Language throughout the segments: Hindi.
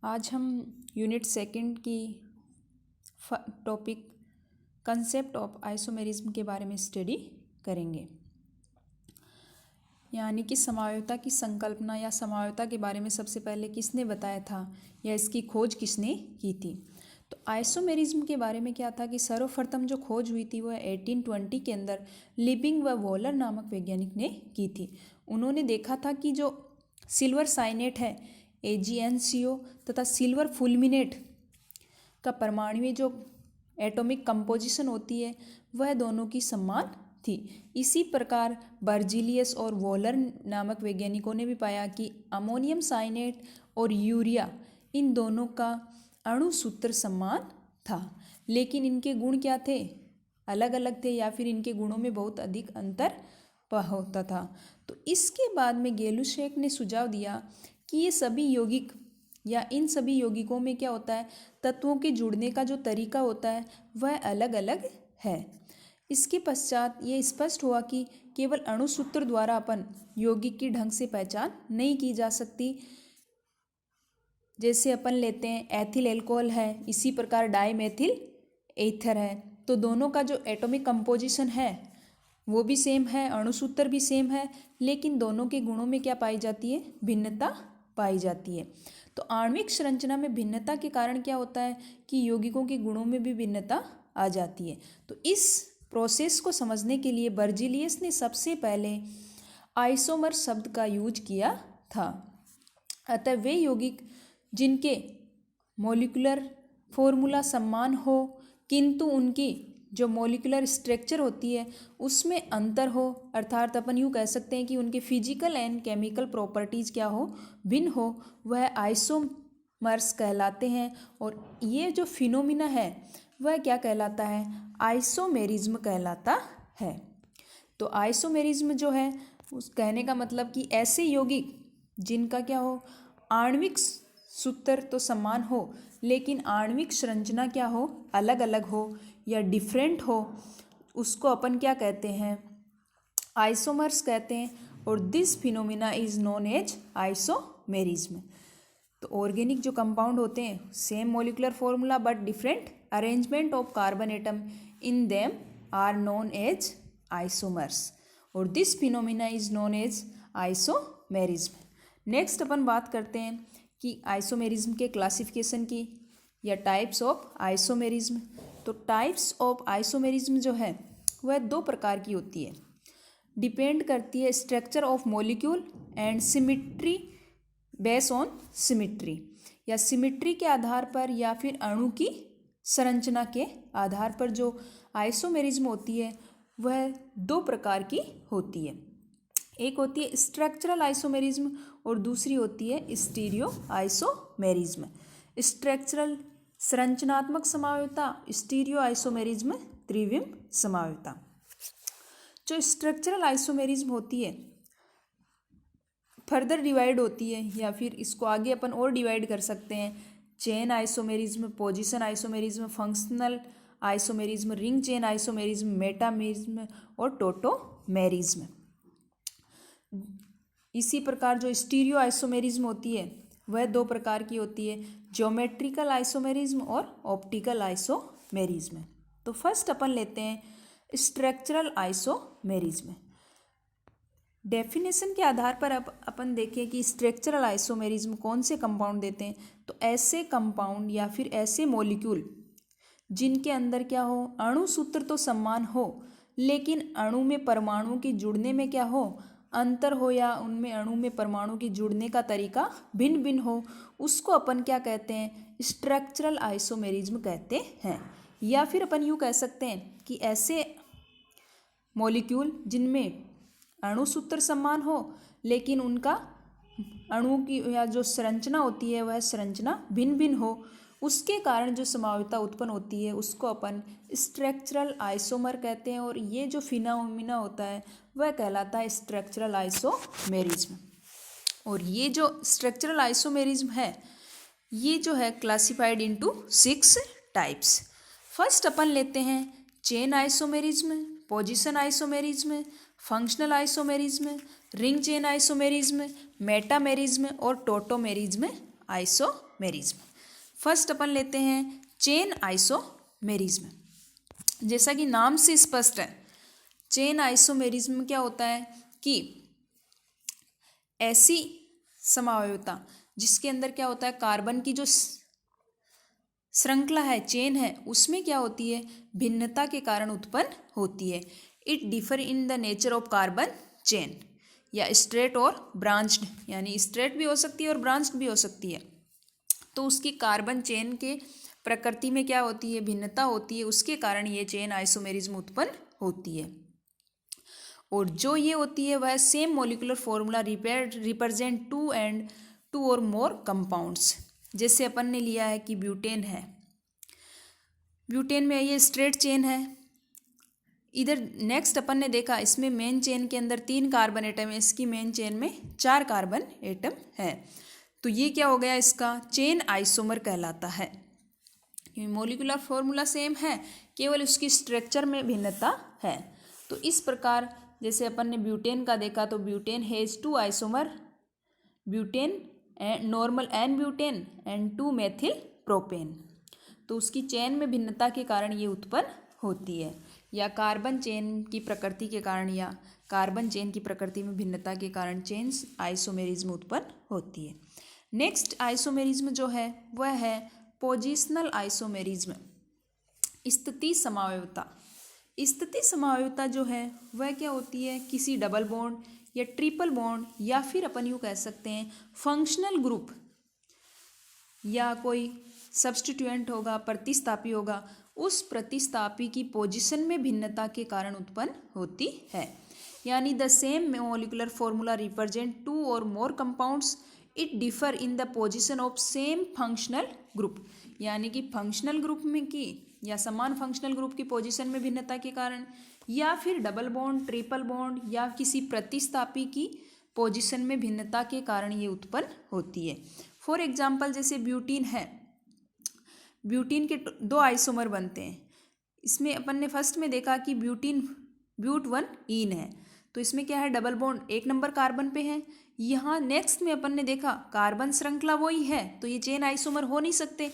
आज हम यूनिट सेकंड की टॉपिक कंसेप्ट ऑफ आइसोमेरिज्म के बारे में स्टडी करेंगे। यानी कि समवायता की संकल्पना या समवायता के बारे में सबसे पहले किसने बताया था या इसकी खोज किसने की थी। तो आइसोमेरिज्म के बारे में क्या था कि सर्वप्रथम जो खोज हुई थी वह 1820 के अंदर लिबिंग व वॉलर नामक वैज्ञानिक ने की थी। उन्होंने देखा था कि जो सिल्वर साइनेट है AgNCO तथा सिल्वर फुलमिनेट का परमाणुीय जो एटॉमिक कंपोजिशन होती है वह दोनों की समान थी। इसी प्रकार बर्जीलियस और वॉलर नामक वैज्ञानिकों ने भी पाया कि अमोनियम साइनेट और यूरिया इन दोनों का अणु सूत्र समान था, लेकिन इनके गुण क्या थे, अलग अलग थे या फिर इनके गुणों में बहुत अधिक अंतर होता था। तो इसके बाद में गेलुशेक ने सुझाव दिया कि ये सभी यौगिक या इन सभी यौगिकों में क्या होता है, तत्वों के जुड़ने का जो तरीका होता है वह अलग अलग है। इसके पश्चात ये स्पष्ट हुआ कि केवल अणुसूत्र द्वारा अपन यौगिक की ढंग से पहचान नहीं की जा सकती। जैसे अपन लेते हैं एथिल एल्कोहल है, इसी प्रकार डाईमेथिल एथर है, तो दोनों का जो एटॉमिक कंपोजिशन है वो भी सेम है, अणुसूत्र भी सेम है, लेकिन दोनों के गुणों में क्या पाई जाती है, भिन्नता पाई जाती है। तो आणविक संरचना में भिन्नता के कारण क्या होता है कि यौगिकों के गुणों में भी भिन्नता आ जाती है। तो इस प्रोसेस को समझने के लिए बर्जीलियस ने सबसे पहले आइसोमर शब्द का यूज किया था। अतः वे यौगिक जिनके मॉलिक्यूलर फॉर्मूला समान हो किंतु उनकी जो मॉलिक्यूलर स्ट्रक्चर होती है उसमें अंतर हो, अर्थात अपन यूँ कह सकते हैं कि उनके फिजिकल एंड केमिकल प्रॉपर्टीज़ क्या हो, भिन्न हो, वह आइसोमर्स कहलाते हैं। और ये जो फिनोमिना है वह क्या कहलाता है, आइसोमेरिज्म कहलाता है। तो आइसोमेरिज्म जो है उस कहने का मतलब कि ऐसे यौगिक जिनका क्या हो, आणविक सूत्र तो समान हो लेकिन आणविक संरचना क्या हो, अलग अलग हो या डिफरेंट हो, उसको अपन क्या कहते हैं, आइसोमर्स कहते हैं। और this phenomena is known as isomerism. तो ऑर्गेनिक जो कंपाउंड होते हैं same molecular formula but different arrangement of carbon atom in them are known as isomers और this phenomena is known as isomerism. Next अपन बात करते हैं कि आइसोमेरिज्म के क्लासिफिकेशन की या टाइप्स ऑफ आइसोमेरिज्म। तो टाइप्स ऑफ आइसोमेरिज्म जो है वह दो प्रकार की होती है, डिपेंड करती है structure of molecule and symmetry base on symmetry, या सिमिट्री के आधार पर या फिर अणु की संरचना के आधार पर जो आइसोमेरिज्म होती है वह दो प्रकार की होती है। एक होती है स्ट्रक्चरल आइसोमेरिज्म और दूसरी होती है स्टीरियो आइसोमेरिज्म। स्ट्रक्चरल संरचनात्मक समवायता, स्टीरियो आइसोमेरिज्म त्रिविम समवायता। जो स्ट्रक्चरल आइसोमेरिज्म होती है फर्दर डिवाइड होती है या फिर इसको आगे अपन और डिवाइड कर सकते हैं, chain isomerism, position isomerism, functional isomerism, ring chain isomerism, metamerism और टोटोमेरिज्म। इसी प्रकार जो स्टीरियो आइसोमेरिज्म होती है वह दो प्रकार की होती है, ज्योमेट्रिकल आइसोमेरिज्म और ऑप्टिकल आइसोमेरिज्म। तो फर्स्ट अपन लेते हैं स्ट्रक्चरल आइसोमेरिज्म। डेफिनेशन के आधार पर अब अपन देखें कि स्ट्रक्चरल आइसोमेरिज्म कौन से कंपाउंड देते हैं। तो ऐसे कंपाउंड या फिर ऐसे मॉलिक्यूल जिनके अंदर क्या हो, अणु सूत्र तो समान हो लेकिन अणु में परमाणुओं के जुड़ने में क्या हो, अंतर हो, या उनमें अणु में परमाणु के जुड़ने का तरीका भिन्न भिन्न हो, उसको अपन क्या कहते हैं, स्ट्रक्चरल आइसोमेरिज्म कहते हैं। या फिर अपन यूँ कह सकते हैं कि ऐसे मॉलिक्यूल जिनमें अणु सूत्र समान हो लेकिन उनका अणु की या जो संरचना होती है वह संरचना भिन्न भिन्न हो, उसके कारण जो समवायता उत्पन्न होती है उसको अपन स्ट्रक्चरल आइसोमर कहते हैं। और ये जो फिनोमिना होता है वह कहलाता है स्ट्रक्चरल आइसोमेरिज्म। और ये जो स्ट्रक्चरल आइसोमेरिज्म है ये जो है क्लासिफाइड इनटू 6 टाइप्स। फर्स्ट अपन लेते हैं chain isomerism, position isomerism, functional isomerism, ring chain isomerism, metamerism और टोटोमेरिज्म आइसोमेरिज्म। फर्स्ट अपन लेते हैं चेन आइसोमेरिज्म। जैसा कि नाम से स्पष्ट है, चेन आइसोमेरिज्म क्या होता है कि ऐसी समावयवता जिसके अंदर क्या होता है, कार्बन की जो श्रृंखला है, चेन है, उसमें क्या होती है, भिन्नता के कारण उत्पन्न होती है। It differ in the nature of carbon chain, या स्ट्रेट और ब्रांच्ड, यानी स्ट्रेट भी हो सकती है और ब्रांच्ड भी हो सकती है। तो उसकी कार्बन चेन के प्रकृति में क्या होती है, भिन्नता होती है, उसके कारण ये चेन आइसोमेरिज्म उत्पन्न होती है। और जो ये होती है वह same molecular formula represent two और मोर कंपाउंड्स। जैसे अपन ने लिया है कि ब्यूटेन है, ब्यूटेन में ये स्ट्रेट चेन है। इधर नेक्स्ट अपन ने देखा, इसमें मेन चेन के अंदर 3 कार्बन एटम है, इसकी मेन चेन में 4 कार्बन एटम है। तो ये क्या हो गया, इसका चेन आइसोमर कहलाता है। मॉलिक्यूलर फॉर्मूला सेम है, केवल उसकी स्ट्रक्चर में भिन्नता है। तो इस प्रकार जैसे अपन ने ब्यूटेन का देखा, तो butane has 2 isomer, butane normal n butane and 2 methyl propane. तो उसकी चेन में भिन्नता के कारण ये उत्पन्न होती है, या कार्बन चेन की प्रकृति के कारण, या कार्बन चेन की प्रकृति में भिन्नता के कारण चेन आइसोमेरिज्म उत्पन्न होती है। नेक्स्ट आइसोमेरिज्म जो है वह है पोजिशनल आइसोमेरिज्म, स्थिति समावयवता। स्थिति समावयवता जो है वह क्या होती है, किसी डबल बॉन्ड या ट्रिपल बॉन्ड, या फिर अपन यूँ कह सकते हैं फंक्शनल ग्रुप, या कोई सब्स्टिट्यूएंट होगा, प्रतिस्थापी होगा, उस प्रतिस्थापी की पोजीशन में भिन्नता के कारण उत्पन्न होती है। यानी the same molecular formula represent 2 और more compounds, it differ in the position of same functional group. यानी कि फंक्शनल ग्रुप में की या समान फंक्शनल ग्रुप की पोजीशन में भिन्नता के कारण, या फिर डबल बॉन्ड, ट्रिपल बॉन्ड, या किसी प्रतिस्थापी की पोजीशन में भिन्नता के कारण ये उत्पन्न होती है। फॉर एग्जाम्पल जैसे ब्यूटीन है, ब्यूटीन के 2 आइसोमर बनते हैं। इसमें अपन ने फर्स्ट में देखा कि ब्यूट 1 ईन है, तो इसमें क्या है, डबल बॉन्ड 1 नंबर कार्बन पे है। यहाँ नेक्स्ट में अपन ने देखा कार्बन श्रृंखला वही है, तो ये चेन आइसोमर हो नहीं सकते,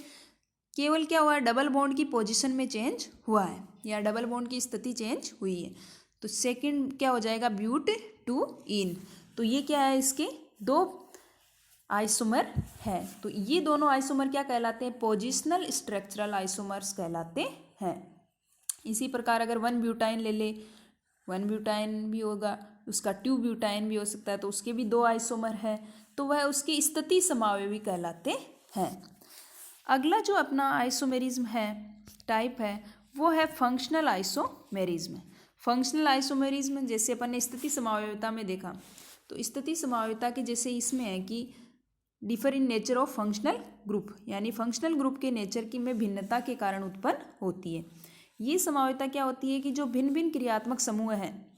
केवल क्या हुआ है, डबल बॉन्ड की पोजीशन में चेंज हुआ है, या डबल बॉन्ड की स्थिति चेंज हुई है। तो सेकंड क्या हो जाएगा, ब्यूट 2 ईन। तो ये क्या है, इसके 2 आइसोमर है। तो ये दोनों आइसोमर क्या कहलाते हैं, पोजिशनल स्ट्रक्चरल आइसोमर्स कहलाते हैं। इसी प्रकार अगर 1 ब्यूटाइन ले ले, 1 ब्यूटाइन भी होगा, उसका 2 ब्यूटाइन भी हो सकता है, तो उसके भी 2 आइसोमर है, तो वह उसकी स्थिति समावयवी कहलाते हैं। अगला जो अपना आइसोमेरिज्म है, टाइप है, वो है फंक्शनल आइसोमेरिज्म। फंक्शनल आइसोमेरिज्म जैसे अपन ने स्थिति समावयवता में देखा, तो स्थिति समावयवता के जैसे इसमें है कि differ in nature of functional group, यानी फंक्शनल ग्रुप के नेचर की में भिन्नता के कारण उत्पन्न होती है। ये समावयवता क्या होती है कि जो भिन्न भिन्न क्रियात्मक समूह हैं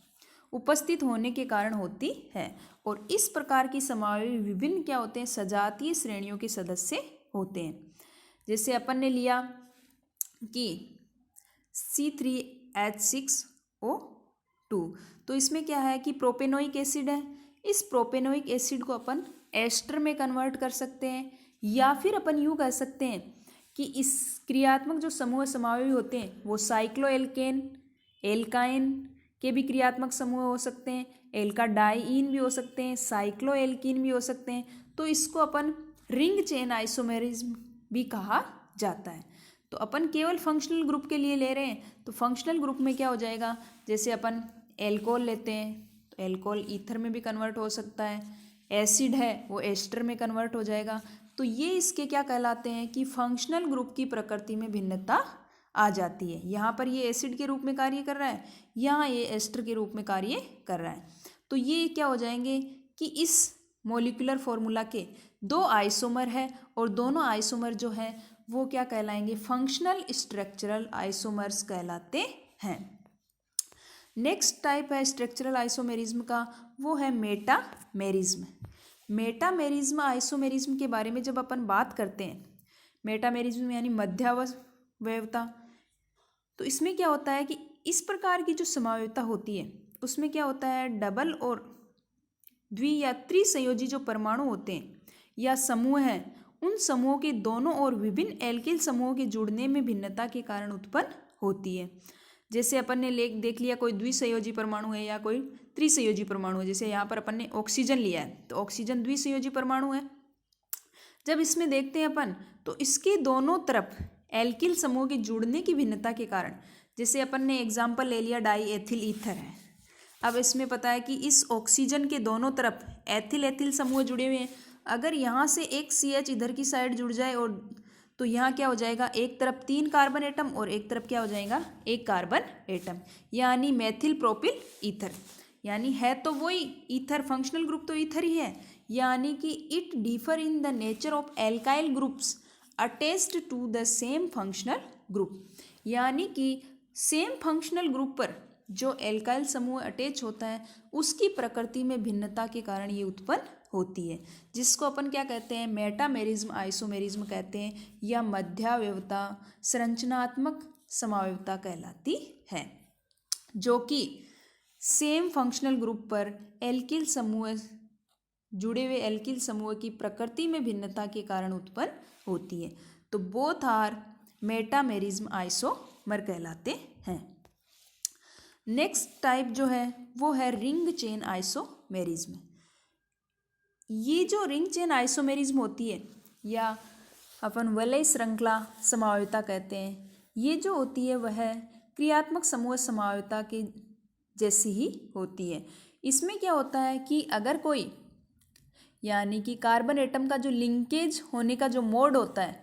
उपस्थित होने के कारण होती है, और इस प्रकार की समावयवी विभिन्न क्या होते हैं, सजातीय श्रेणियों के सदस्य होते हैं। जैसे अपन ने लिया कि C3H6O2, तो इसमें क्या है कि प्रोपेनोइक एसिड है। इस प्रोपेनोइक एसिड को अपन एस्टर में कन्वर्ट कर सकते हैं, या फिर अपन यूँ कह सकते हैं कि इस क्रियात्मक जो समूह समावयवी होते हैं वो साइक्लोएल्केन, एल्काइन के भी क्रियात्मक समूह हो सकते हैं, एल्काडाइइन भी हो सकते हैं, साइक्लोएल्कीन भी हो सकते हैं। तो इसको अपन रिंग चेन आइसोमेरिज्म भी कहा जाता है। तो अपन केवल फंक्शनल ग्रुप के लिए ले रहे हैं, तो फंक्शनल ग्रुप में क्या हो जाएगा, जैसे अपन एल्कोहल लेते हैं तो एल्कोहल ईथर में भी कन्वर्ट हो सकता है, एसिड है वो एस्टर में कन्वर्ट हो जाएगा। तो ये इसके क्या कहलाते हैं कि फंक्शनल ग्रुप की प्रकृति में भिन्नता आ जाती है। यहाँ पर ये एसिड के रूप में कार्य कर रहा है, यहाँ ये एस्टर के रूप में कार्य कर रहा है। तो ये क्या हो जाएंगे कि इस मॉलिक्यूलर फॉर्मूला के 2 आइसोमर है, और दोनों आइसोमर जो है वो क्या कहलाएंगे, फंक्शनल स्ट्रक्चरल आइसोमर्स कहलाते हैं। नेक्स्ट टाइप है स्ट्रक्चरल आइसोमेरिज्म का, वो है मेटामेरिज्म। मेटामेरिज्म आइसोमेरिज्म के बारे में जब अपन बात करते हैं, मेटामेरिज्म यानी मध्यावयवता, तो इसमें क्या होता है कि इस प्रकार की जो समावयवता होती है उसमें क्या होता है, डबल और द्वि या त्रिसंयोजी जो परमाणु होते हैं या समूह हैं उन समूहों के दोनों और विभिन्न एल्किल समूहों के जुड़ने में भिन्नता के कारण उत्पन्न होती है। जैसे अपन ने देख लिया कोई द्विसंयोजी परमाणु है या कोई त्रिसंयोजी परमाणु है। जैसे यहाँ पर अपन ने ऑक्सीजन लिया है तो ऑक्सीजन द्विसंयोजी परमाणु है। जब इसमें देखते हैं अपन तो इसके दोनों तरफ एल्किल समूह के जुड़ने की भिन्नता के कारण, जैसे अपन ने एग्जाम्पल ले लिया डाई एथिल ईथर है। अब इसमें पता है कि इस ऑक्सीजन के दोनों तरफ एथिल एथिल समूह जुड़े हुए हैं। अगर यहाँ से एक CH इधर की साइड जुड़ जाए और तो यहाँ क्या हो जाएगा, एक तरफ 3 कार्बन एटम और एक तरफ क्या हो जाएगा, 1 कार्बन एटम, यानी मेथिल प्रोपिल ईथर। यानी है तो वही ईथर, फंक्शनल ग्रुप तो ईथर ही है, यानी कि it differ in the nature of alkyl groups attached to the same functional group. यानी कि सेम फंक्शनल ग्रुप पर जो एल्काइल समूह अटैच होता है उसकी प्रकृति में भिन्नता के कारण ये उत्पन्न होती है, जिसको अपन क्या कहते हैं, मेटामेरिज्म, आइसोमेरिज्म कहते हैं, या मध्यावयवता, संरचनात्मक समावयवता कहलाती है, जो कि सेम फंक्शनल ग्रुप पर एल्किल समूह जुड़े हुए एल्किल समूह की प्रकृति में भिन्नता के कारण उत्पन्न होती है। तो बोथ आर मेटामेरिज्म आइसोमर कहलाते हैं। नेक्स्ट टाइप जो है वो है रिंग चेन आइसोमेरिज्म। ये जो रिंग चेन आइसोमेरिज्म होती है या अपन वलय श्रृंखला समावयवता कहते हैं, ये जो होती है वह क्रियात्मक समूह समावयवता के जैसी ही होती है। इसमें क्या होता है कि अगर कोई, यानी कि कार्बन एटम का जो लिंकेज होने का जो मोड होता है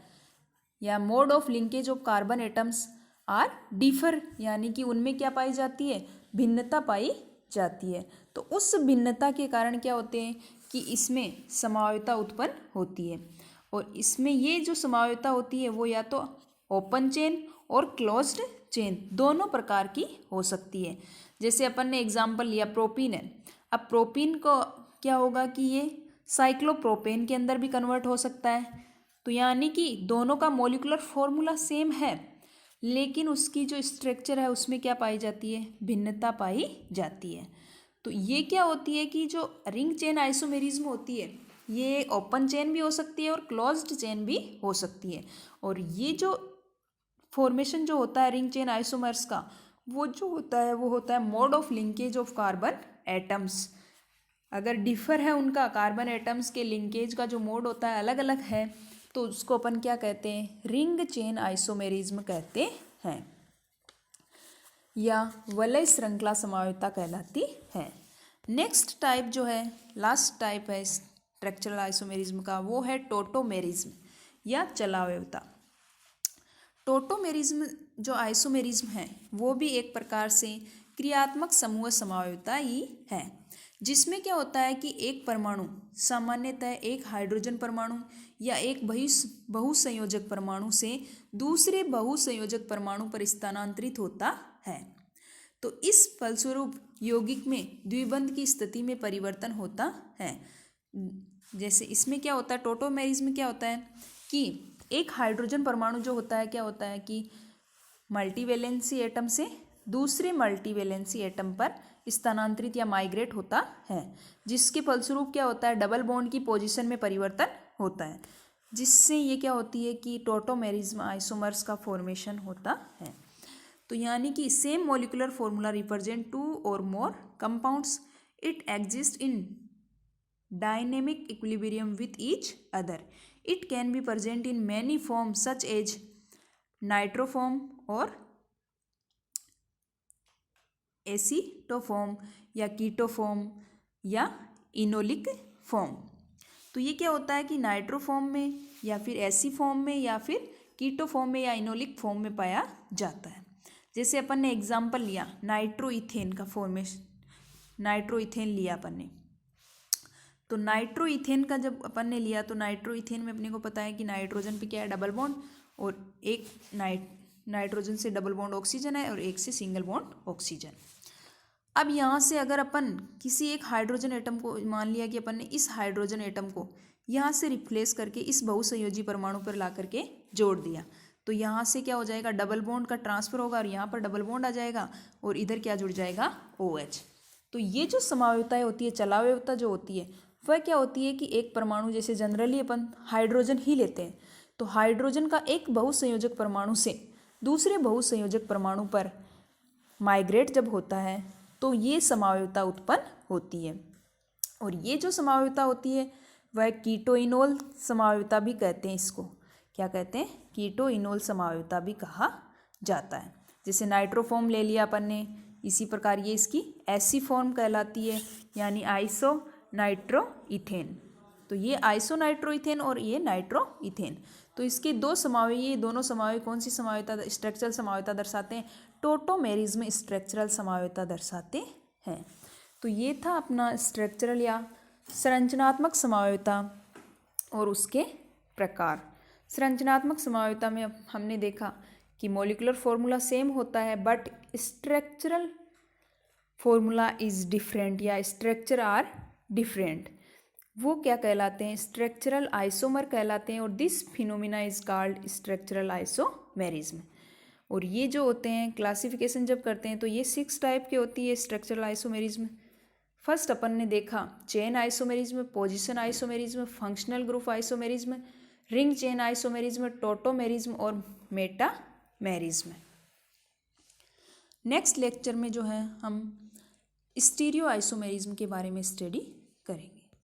या mode of linkage of carbon atoms are differ, यानी कि उनमें क्या पाई जाती है, भिन्नता पाई जाती है। तो उस भिन्नता के कारण क्या होते हैं कि इसमें समावयवता उत्पन्न होती है। और इसमें ये जो समावयवता होती है वो या तो ओपन चेन और क्लोज्ड चेन दोनों प्रकार की हो सकती है। जैसे अपन ने एग्जाम्पल लिया प्रोपीन है। अब प्रोपीन को क्या होगा कि ये साइक्लोप्रोपेन के अंदर भी कन्वर्ट हो सकता है। तो यानी कि दोनों का मॉलिक्यूलर फॉर्मूला सेम है, लेकिन उसकी जो स्ट्रक्चर है उसमें क्या पाई जाती है, भिन्नता पाई जाती है। तो ये क्या होती है कि जो रिंग चेन आइसोमेरिज्म होती है ये ओपन चेन भी हो सकती है और क्लोज्ड चेन भी हो सकती है। और ये जो फॉर्मेशन जो होता है रिंग चेन आइसोमर्स का, वो जो होता है वो होता है mode of linkage of carbon atoms. अगर डिफर है उनका, कार्बन एटम्स के लिंकेज का जो मोड होता है अलग अलग है, तो उसको अपन क्या कहते हैं, रिंग चेन आइसोमेरिज्म कहते हैं या वलय श्रृंखला समावयवता कहलाती है। नेक्स्ट टाइप जो है, लास्ट टाइप है स्ट्रक्चरल आइसोमेरिज्म का, वो है टोटोमेरिज्म या चलावयवता। टोटोमेरिज्म जो आइसोमेरिज्म है वो भी एक प्रकार से क्रियात्मक समूह समावयवता ही है, जिसमें क्या होता है कि एक परमाणु सामान्यतः एक हाइड्रोजन परमाणु या एक बहुसंयोजक परमाणु से दूसरे बहुसंयोजक परमाणु पर स्थानांतरित होता है। तो इस फलस्वरूप यौगिक में द्विबंध की स्थिति में परिवर्तन होता है। जैसे इसमें क्या होता है, टोटोमेरिज्म में क्या होता है कि एक हाइड्रोजन परमाणु जो होता है, क्या होता है कि मल्टीवैलेंसी एटम से दूसरे मल्टीवैलेंसी एटम पर स्थानांतरित या माइग्रेट होता है, जिसके फलस्वरूप क्या होता है, डबल बॉन्ड की पोजीशन में परिवर्तन होता है, जिससे ये क्या होती है कि टोटोमेरिज्म आइसोमर्स का फॉर्मेशन होता है। तो यानी कि सेम मॉलिक्यूलर फॉर्मूला रिप्रेजेंट 2 और more compounds, it exist in dynamic equilibrium with each other, it can be present in many form such as nitroform और एसीटोफॉर्म या कीटोफॉर्म या इनोलिक फॉर्म। तो ये क्या होता है कि नाइट्रोफॉर्म में या फिर एसी फॉर्म में या फिर कीटोफॉर्म में या इनोलिक फॉर्म में पाया जाता है। जैसे अपन ने एग्जाम्पल लिया नाइट्रोइथेन का फॉर्मेशन, नाइट्रोइथेन लिया अपन ने, तो नाइट्रोइथेन का जब अपन ने लिया तो नाइट्रोइथेन में अपने को पता है कि नाइट्रोजन पे क्या है, डबल बॉन्ड, और एक नाइट्रोजन से डबल बॉन्ड ऑक्सीजन है और एक से सिंगल बॉन्ड ऑक्सीजन। अब यहाँ से अगर अपन किसी एक हाइड्रोजन एटम को, मान लिया कि अपन ने इस हाइड्रोजन एटम को यहाँ से रिप्लेस करके इस बहुसंयोजी परमाणु पर ला करके जोड़ दिया, तो यहाँ से क्या हो जाएगा, डबल बॉन्ड का ट्रांसफर होगा और यहाँ पर डबल बॉन्ड आ जाएगा और इधर क्या जुड़ जाएगा, OH। तो ये जो समावयवता होती है, चलावयवता जो होती है, वह क्या होती है कि एक परमाणु, जैसे जनरली अपन हाइड्रोजन ही लेते हैं, तो हाइड्रोजन का एक बहुसंयोजक परमाणु से दूसरे बहुसंयोजक परमाणु पर माइग्रेट जब होता है तो ये समावयवता उत्पन्न होती है। और ये जो समावयवता होती है वह कीटोइनोल समावयवता भी कहते हैं। इसको क्या कहते हैं? कीटोइनोल समावयवता भी कहा जाता है। जैसे नाइट्रोफॉर्म ले लिया अपन ने, इसी प्रकार ये इसकी ऐसी फॉर्म कहलाती है, यानी आइसो नाइट्रो इथेन। तो ये आइसो नाइट्रो इथेन और ये नाइट्रो इथेन, तो इसके दो समावयव, ये दोनों समावयव कौन सी समावयवता, स्ट्रक्चरल समावयवता दर्शाते हैं? टोटोमेरिज में स्ट्रक्चरल समावयवता दर्शाते हैं। तो ये था अपना स्ट्रक्चरल या संरचनात्मक समावयवता और उसके प्रकार। संरचनात्मक समावयवता में हमने देखा कि मॉलिक्यूलर फॉर्मूला सेम होता है but structural formula is different या स्ट्रक्चर आर डिफरेंट। वो क्या कहलाते हैं? स्ट्रक्चरल आइसोमर कहलाते हैं और this phenomena is called structural isomerism. और ये जो होते हैं क्लासिफिकेशन जब करते हैं तो ये 6 टाइप की होती है स्ट्रक्चरल आइसोमेरिज्म। फर्स्ट अपन ने देखा chain isomerism, position isomerism, functional group isomerism, ring chain isomerism, tautomerism और मेटामेरिज्म। नेक्स्ट लेक्चर में जो है हम स्टीरियो आइसोमेरिज्म के बारे में स्टडी करेंगे।